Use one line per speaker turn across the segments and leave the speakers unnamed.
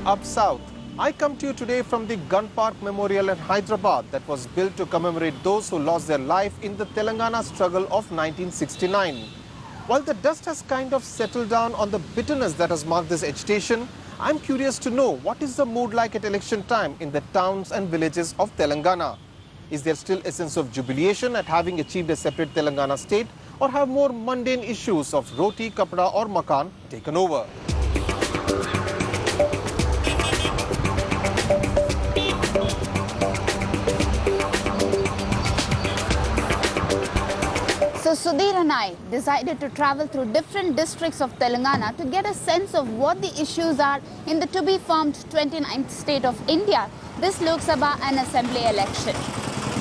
Up South. I come to you today from the Gun Park Memorial in Hyderabad that was built to commemorate those who lost their life in the Telangana struggle of 1969. While the dust has kind of settled down on the bitterness that has marked this agitation, I'm curious to know what is the mood like at election time in the towns and villages of Telangana. Is there still a sense of jubilation at having achieved a separate Telangana state, or have more mundane issues of roti, kapda or makan taken over?
So Sudhir and I decided to travel through different districts of Telangana to get a sense of what the issues are in the to-be-formed 29th state of India, this Lok Sabha and Assembly election.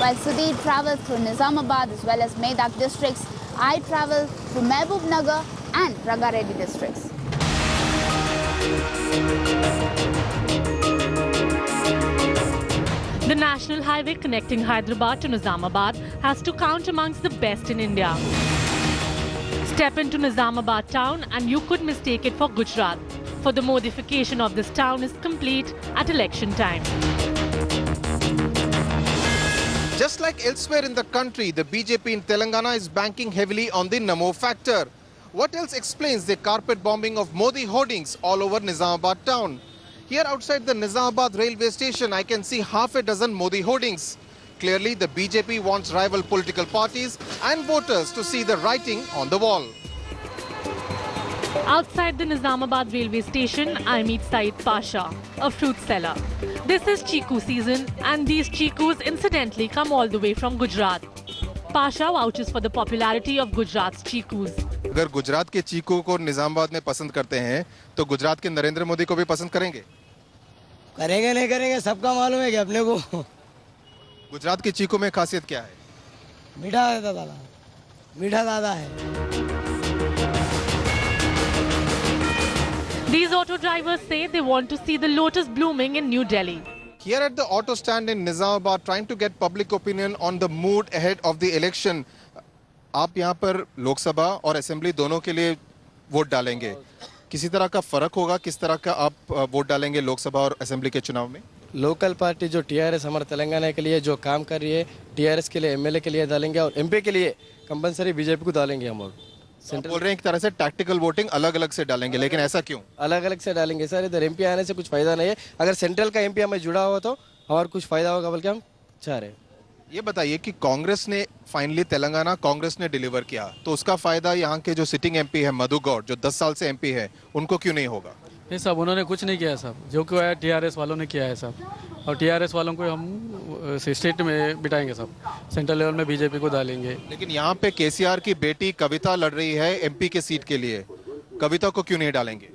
While Sudhir travels through Nizamabad as well as Medak districts, I travel through Mehboob Nagar and Rangareddy districts.
The national highway connecting Hyderabad to Nizamabad has to count amongst the best in India. Step into Nizamabad town and you could mistake it for Gujarat, for the modification of this town is complete at election time.
Just like elsewhere in the country, the BJP in Telangana is banking heavily on the Namo factor. What else explains the carpet bombing of Modi hoardings all over Nizamabad town? Here outside the Nizamabad railway station, I can see half a dozen Modi hoardings. Clearly, the BJP wants rival political parties and voters to see the writing on the wall.
Outside the Nizamabad railway station, I meet Saeed Pasha, a fruit seller. This is Chiku season and these Chikus incidentally come all the way from Gujarat. Pasha vouches for the popularity of Gujarat's Chikus.
अगर गुजरात के चीकू को निजामाबाद में पसंद करते हैं तो गुजरात के नरेंद्र मोदी को भी पसंद करेंगे?
करेंगे नहीं करेंगे सबका मालूम है कि अपने को।
गुजरात के चीकू में खासियत क्या है?
मीठा है दादा, मीठा ज़्यादा है।
These auto drivers say they want to see the lotus blooming in New Delhi.
Here at the auto stand in Nizamabad, trying to get public opinion on the mood ahead of the election. आप यहाँ पर लोकसभा और assembly दोनों के लिए vote डालेंगे, किसी तरह का फर्क होगा? किस तरह का आप वोट डालेंगे लोकसभा और असेंबली के चुनाव में?
लोकल पार्टी जो टीआरएस हमारे तेलंगाना के लिए जो काम कर रही है, टीआरएस के लिए एमएलए के लिए डालेंगे और एमपी के लिए कंपलसरी बीजेपी को डालेंगे हम। और
सेंट्रल बोल रहे हैं एक तरह से टैक्टिकल वोटिंग अलग अलग से डालेंगे, लेकिन ऐसा क्यों?
अलग अलग से डालेंगे सर, इधर एमपी आने से कुछ फायदा नहीं है। अगर सेंट्रल का एमपी हमें जुड़ा हुआ तो हमारा कुछ फायदा होगा, बल्कि हम चाह रहे हैं।
ये बताइए कि कांग्रेस ने फाइनली तेलंगाना कांग्रेस ने डिलीवर किया, तो उसका फायदा यहाँ के जो सिटिंग एमपी है मधु गौड़, जो 10 साल से एमपी है, उनको क्यों नहीं होगा?
नहीं साहब, उन्होंने कुछ नहीं किया साहब, जो किया है टीआरएस वालों ने किया है साहब, और टीआरएस वालों को हम स्टेट में बिठाएंगे साहब, सेंट्रल लेवल में बीजेपी को डालेंगे।
लेकिन यहाँ पे केसीआर की बेटी कविता लड़ रही है एमपी के सीट के लिए, कविता को क्यों नहीं डालेंगे?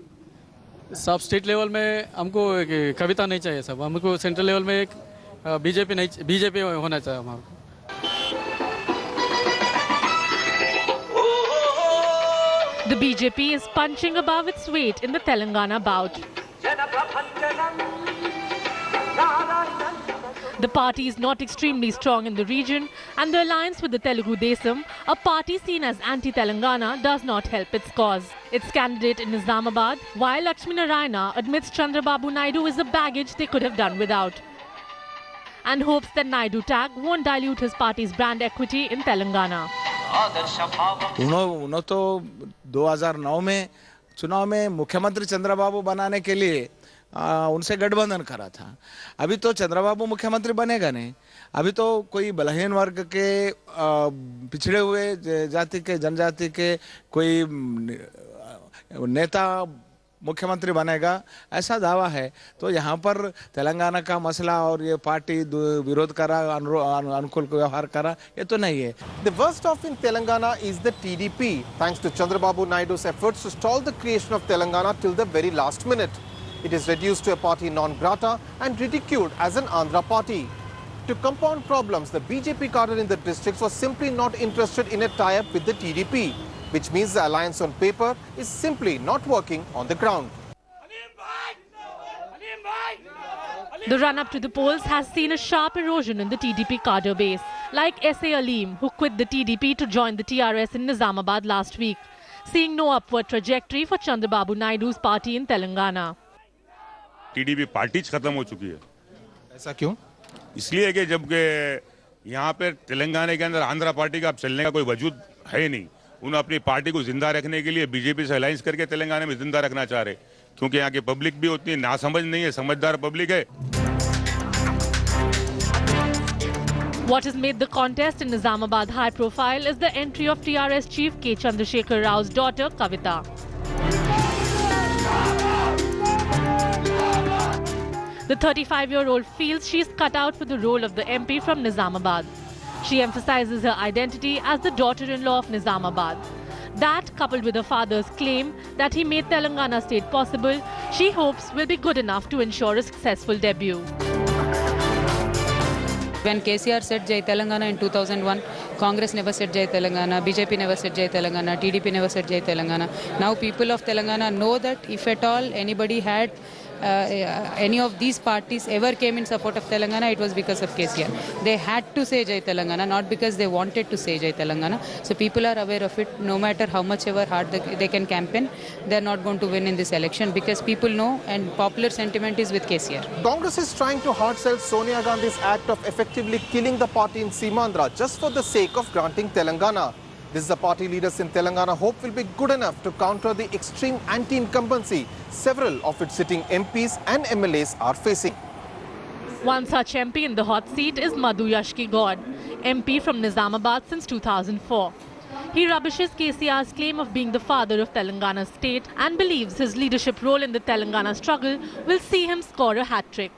साहब स्टेट लेवल में हमको कविता नहीं चाहिए साहब, हमको सेंट्रल लेवल में एक बीजेपी होना चाहिए हमारा।
The BJP is punching above its weight in the Telangana bout. The party is not extremely strong in the region, and the alliance with the Telugu Desam, a party seen as anti-Telangana, does not help its cause. Its candidate in Nizamabad, Y. Lakshmi Narayana, admits Chandrababu Naidu is a baggage they could have done without, and hopes that Naidu tag won't dilute his party's brand equity in Telangana.
उन्होंने तो 2009 में चुनाव में मुख्यमंत्री चंद्रबाबू बनाने के लिए उनसे गठबंधन करा था। अभी तो चंद्रबाबू मुख्यमंत्री बनेगा नहीं, अभी तो कोई बलहीन वर्ग के पिछड़े हुए जाति के जनजाति के कोई नेता मुख्यमंत्री बनेगा ऐसा दावा है। तो यहाँ पर तेलंगाना का मसला और ये पार्टी विरोध करा, अनुकूल व्यवहार करा, ये तो नहीं है।
The worst off in Telangana is the TDP, thanks to Chandrababu Naidu's efforts to stall the creation of Telangana till the very last minute. It is reduced to a party non grata and ridiculed as an Andhra party. To compound problems, the BJP cadre in the districts was simply not interested in a tie-up with the TDP, which means the alliance on paper is simply not working on the ground.
The run-up to the polls has seen a sharp erosion in the TDP cadre base, like S.A. Aleem, who quit the TDP to join the TRS in Nizamabad last week, seeing no upward trajectory for Chandrababu Naidu's party in Telangana.
TDP party खत्म हो चुकी है।
ऐसा क्यों?
इसलिए कि जब के यहाँ पे तेलंगाना के अंदर आंध्रा पार्टी का अब चलने का कोई वजूद है नहीं। उन्हें अपनी पार्टी को जिंदा रखने के लिए बीजेपी से अलायंस करके तेलंगाना में जिंदा रखना चाह रहे, क्योंकि यहाँ की पब्लिक भी उतनी नासमझ नहीं है, समझदार पब्लिक है।
What has made the contest in Nizamabad high profile is the entry of TRS chief K. Chandrasekhar Rao's daughter Kavita. The 35-year-old feels she's cut out for the role of the MP from Nizamabad. She emphasizes her identity as the daughter-in-law of Nizamabad. That, coupled with her father's claim that he made Telangana state possible, she hopes will be good enough to ensure a successful debut.
When KCR said Jai Telangana in 2001, Congress never said Jai Telangana, BJP never said Jai Telangana, TDP never said Jai Telangana. Now people of Telangana know that if at all anybody had any of these parties ever came in support of Telangana, it was because of KCR. They had to say Jai Telangana, not because they wanted to say Jai Telangana. So people are aware of it. No matter how much ever hard they can campaign, they're not going to win in this election because people know and popular sentiment is with KCR.
Congress is trying to hard sell Sonia Gandhi's act of effectively killing the party in Simandra just for the sake of granting Telangana. This the party leaders in Telangana hope will be good enough to counter the extreme anti-incumbency several of its sitting MPs and MLAs are facing.
One such MP in the hot seat is Madhu Yashki God, MP from Nizamabad since 2004. He rubbishes KCR's claim of being the father of Telangana state and believes his leadership role in the Telangana struggle will see him score a hat-trick.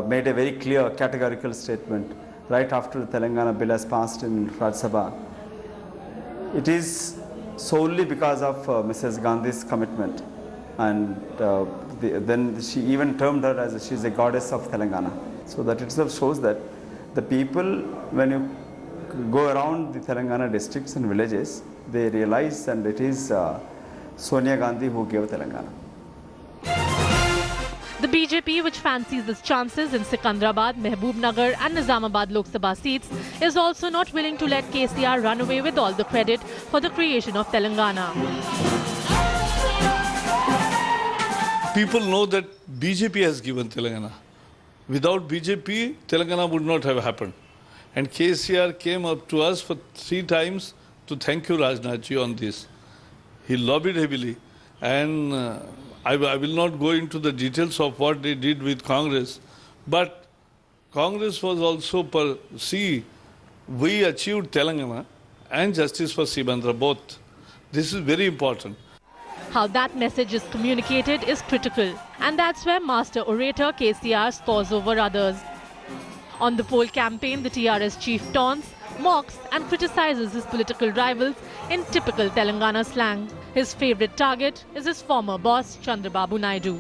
Made a very clear categorical statement right after the Telangana bill has passed in Rajya Sabha. It is solely because of Mrs. Gandhi's commitment, and then she even termed her as she's a goddess of Telangana. So that itself shows that the people, when you go around the Telangana districts and villages, they realize, and it is Sonia Gandhi who gave Telangana.
The BJP, which fancies its chances in Sikandrabad, Mehboob-Nagar and Nizamabad Lok Sabha seats, is also not willing to let KCR run away with all the credit for the creation of Telangana.
People know that BJP has given Telangana. Without BJP, Telangana would not have happened. And KCR came up to us for 3 times to thank you, Rajnath ji, on this. He lobbied heavily, and I will not go into the details of what they did with Congress, but Congress was also we achieved Telangana and justice for Simandra both. This is very important.
How that message is communicated is critical, and that's where master orator KCR scores over others. On the poll campaign, the TRS chief taunts, mocks and criticizes his political rivals in typical Telangana slang. His favourite target is his former boss, Chandrababu Naidu.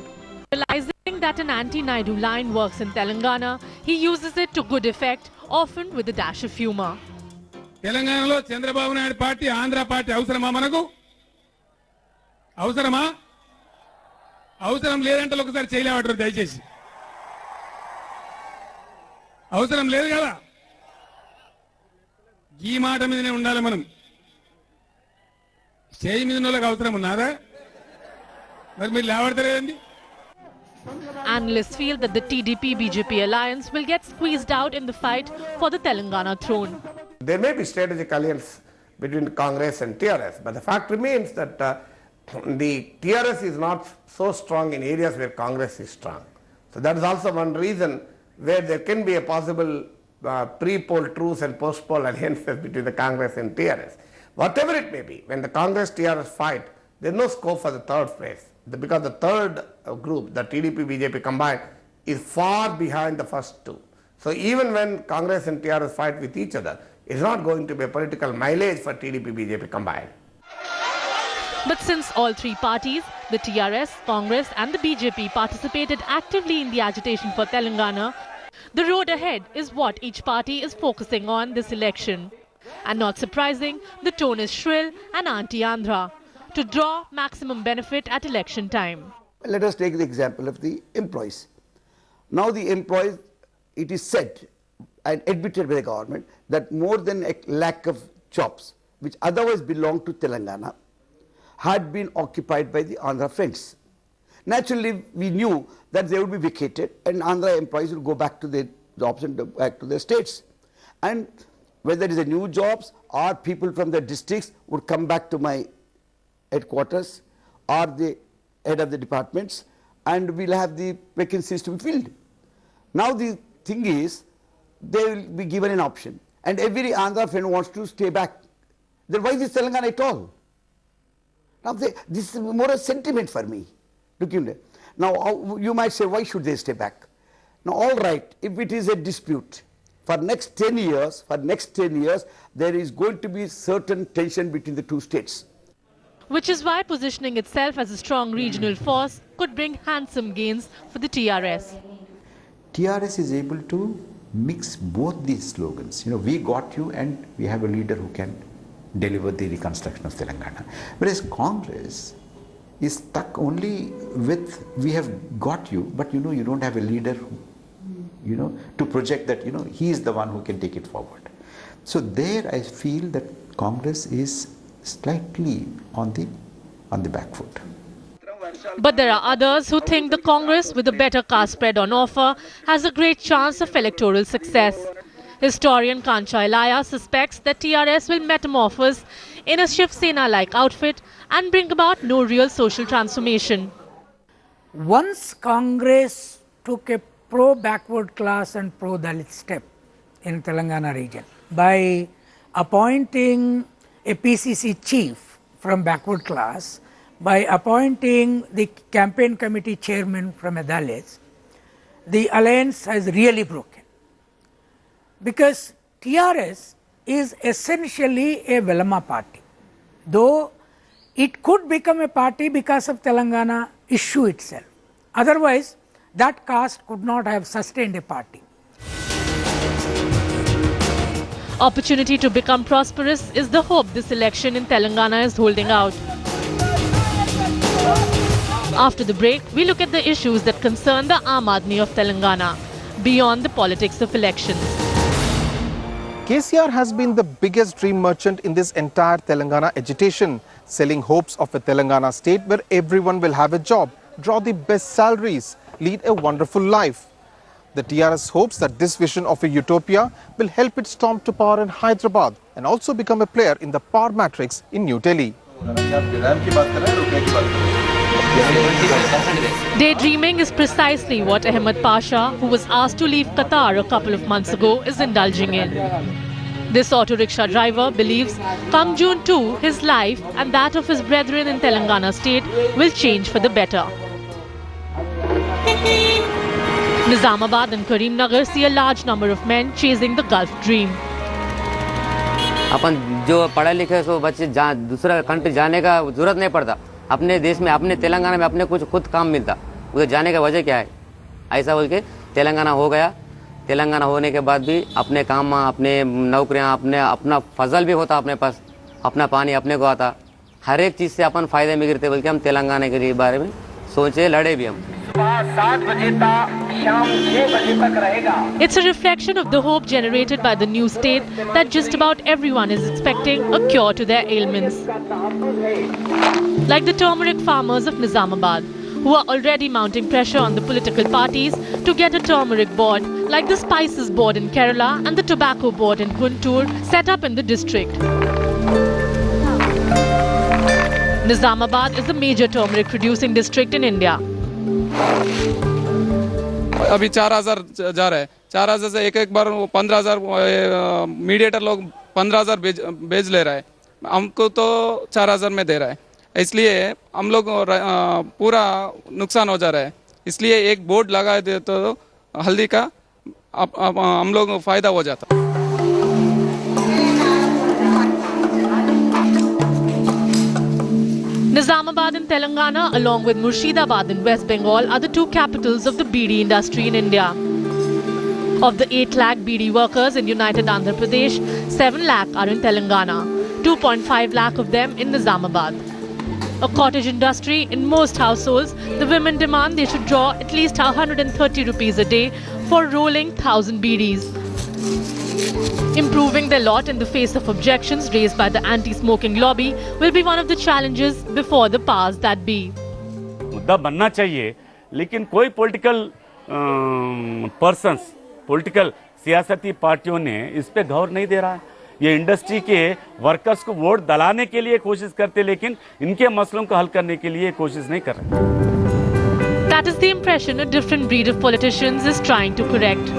Realizing that an anti-Naidu line works in Telangana, he uses it to good effect, often with a dash of humour.
తెలంగాణలో Chandrababu Naidu party Andhra party అవసరమా మనకు? అవసరమా? అవసరం లేదంటే ఒకసారి చేయలేవాడు దయచేసి. అవసరం లేదు కదా? ఈ మాట మీదనే ఉండాలి మనం. చేయి మీద ఉన్నోళ్ళకి అవసరం ఉన్నారా? మరి మీరు లేవడతలేదండి?
Analysts feel that the TDP-BJP alliance will get squeezed out in the fight for the Telangana throne.
There may be strategic alliance between Congress and TRS, but the fact remains that the TRS is not so strong in areas where Congress is strong. So that is also one reason where there can be a possible pre-poll truce and post-poll alliances between the Congress and TRS. Whatever it may be, when the Congress-TRS fight, there is no scope for the third phase, because the third group, the TDP-BJP combined, is far behind the first two. So even when Congress and TRS fight with each other, it is not going to be a political mileage for TDP-BJP combined.
But since all three parties, the TRS, Congress and the BJP participated actively in the agitation for Telangana, the road ahead is what each party is focusing on this election. And not surprising, the tone is shrill and anti-Andhra, to draw maximum benefit at election time.
Let us take the example of the employees. Now the employees, it is said and admitted by the government that more than a lakh of jobs which otherwise belong to Telangana had been occupied by the Andhra friends. Naturally, we knew that they would be vacated and Andhra employees will go back to their jobs and back to their states. And whether it is a new jobs or people from the districts would come back to my headquarters or the head of the departments, and we'll have the vacancies to be filled. Now the thing is, they will be given an option, and every Andhra friend wants to stay back. Then why is Telangana at all? Now this is more a sentiment for me. Now you might say, why should they stay back? Now all right, if it is a dispute, for next 10 years, there is going to be certain tension between the two states.
Which is why positioning itself as a strong regional force could bring handsome gains for the TRS.
TRS is able to mix both these slogans. We got you and we have a leader who can deliver the reconstruction of Telangana. Whereas Congress is stuck only with, we have got you, but you don't have a leader who, to project that, he is the one who can take it forward. So there I feel that Congress is slightly on the back foot.
But there are others who think the Congress, with a better caste spread on offer, has a great chance of electoral success. Historian Kancha Ilaya suspects that TRS will metamorphose in a Shiv Sena-like outfit and bring about no real social transformation.
Once Congress took a pro-backward class and pro-Dalit step in Telangana region by appointing a PCC chief from backward class, by appointing the campaign committee chairman from a Dalit, the alliance has really broken. Because TRS is essentially a Velama party, though it could become a party because of Telangana issue itself. Otherwise, that caste could not have sustained a party.
Opportunity to become prosperous is the hope this election in Telangana is holding out. After the break, we look at the issues that concern the Aam Aadmi of Telangana, beyond the politics of elections.
KCR has been the biggest dream merchant in this entire Telangana agitation, selling hopes of a Telangana state where everyone will have a job, draw the best salaries, lead a wonderful life. The TRS hopes that this vision of a utopia will help it storm to power in Hyderabad and also become a player in the power matrix in New Delhi.
Daydreaming is precisely what Ahmed Pasha, who was asked to leave Qatar a couple of months ago, is indulging in. This auto rickshaw driver believes come June 2, his life and that of his brethren in Telangana state will change for the better. Nizamabad and Karimnagar see a large number of men chasing the Gulf dream.
अपन जो पढ़े लिखे सो बच्चे दूसरा country जाने का जरूरत नहीं पड़ता, अपने देश में अपने तेलंगाना में अपने कुछ खुद काम मिलता, उधर जाने का वजह क्या है? ऐसा बोल के तेलंगाना हो गया। तेलंगाना होने के बाद भी अपने काम, अपने नौकरियां, अपना फजल भी होता, अपने पास अपना पानी अपने को आता, हर एक चीज़ से अपन फायदे में गिरते, बल्कि हम तेलंगाना के बारे में सोचे, लड़े भी हम।
It's a reflection of the hope generated by the new state that just about everyone is expecting a cure to their ailments. Like the turmeric farmers of Nizamabad, who are already mounting pressure on the political parties to get a turmeric board, like the spices board in Kerala and the tobacco board in Guntur, set up in the district. Nizamabad is the major turmeric producing district in India.
अभी 4,000 जा रहा है, 4,000 से एक बार 15,000 mediator लोग 15,000 बेच ले रहा है, हमको तो 4,000 में दे रहा है, इसलिए हम लोग पूरा नुकसान हो जा रहा है। इसलिए एक बोर्ड लगा दे तो हल्दी का हम लोग फायदा हो जाता।
Nizamabad in Telangana, along with Murshidabad in West Bengal, are the two capitals of the beedi industry in India. Of the 8 lakh beedi workers in United Andhra Pradesh, 7 lakh are in Telangana, 2.5 lakh of them in Nizamabad. A cottage industry, in most households, the women demand they should draw at least 130 rupees a day for rolling 1,000 beedis. Improving their lot in the face of objections raised by the anti-smoking lobby will be one of the challenges before the powers that be.
मुद्दा बनना चाहिए, लेकिन कोई political persons, political सियासती पार्टियों ने इस पे गौर नहीं दे रहा है। ये इंडस्ट्री के वर्कर्स को वोट दिलाने के लिए कोशिश करते, लेकिन इनके मसलों को हल करने के लिए कोशिश नहीं कर रहे।
That is the impression a different breed of politicians is trying to correct.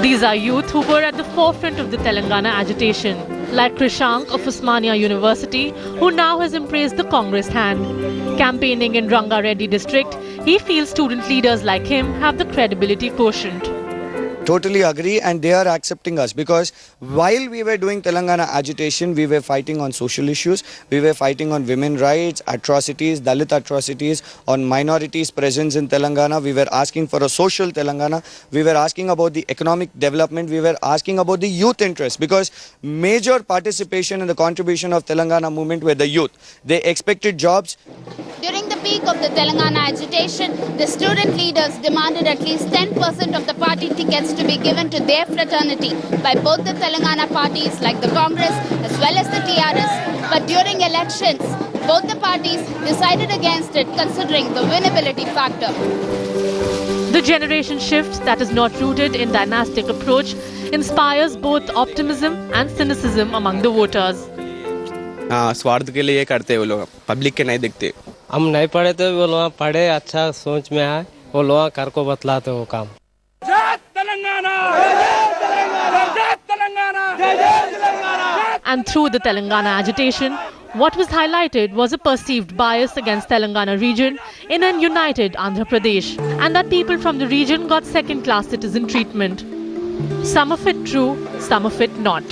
These are youth who were at the forefront of the Telangana agitation, like Krishank of Osmania University, who now has embraced the Congress hand. Campaigning in Rangareddy district, he feels student leaders like him have the credibility quotient.
Totally agree, and they are accepting us, because while we were doing Telangana agitation, we were fighting on social issues, we were fighting on women rights, atrocities, Dalit atrocities, on minorities presence in Telangana. We were asking for a social Telangana. We were asking about the economic development. We were asking about the youth interest, because major participation in the contribution of Telangana movement were the youth. They expected jobs.
During the peak of the Telangana agitation, the student leaders demanded at least 10% of the party tickets to be given to their fraternity by both the Telangana parties like the Congress as well as the TRS. But during elections, both the parties decided against it, considering the winnability factor.
The generation shift that is not rooted in dynastic approach inspires both optimism and cynicism among the voters.
स्वार्थ के लिए करते हैं वो लोग, public के नहीं देखते।
हम नहीं पढ़े तो वो लोग पढ़े, अच्छा सोच में आए, वो लोग कर को बतलाते वो काम।
And through the Telangana agitation, what was highlighted was a perceived bias against Telangana region in an united Andhra Pradesh, and that people from the region got second-class citizen treatment. Some of it true, some of it not.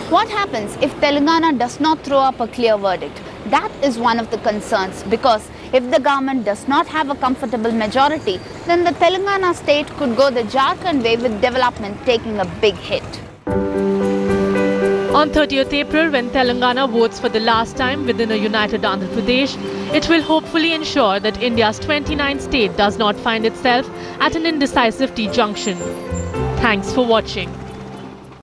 What happens if Telangana does not throw up a clear verdict? That is one of the concerns, because if the government does not have a comfortable majority, then the Telangana state could go the Jharkhand way, with development taking a big hit.
On 30th April, when Telangana votes for the last time within a united Andhra Pradesh, it will hopefully ensure that India's 29th state does not find itself at an indecisive T-junction. Thanks for watching.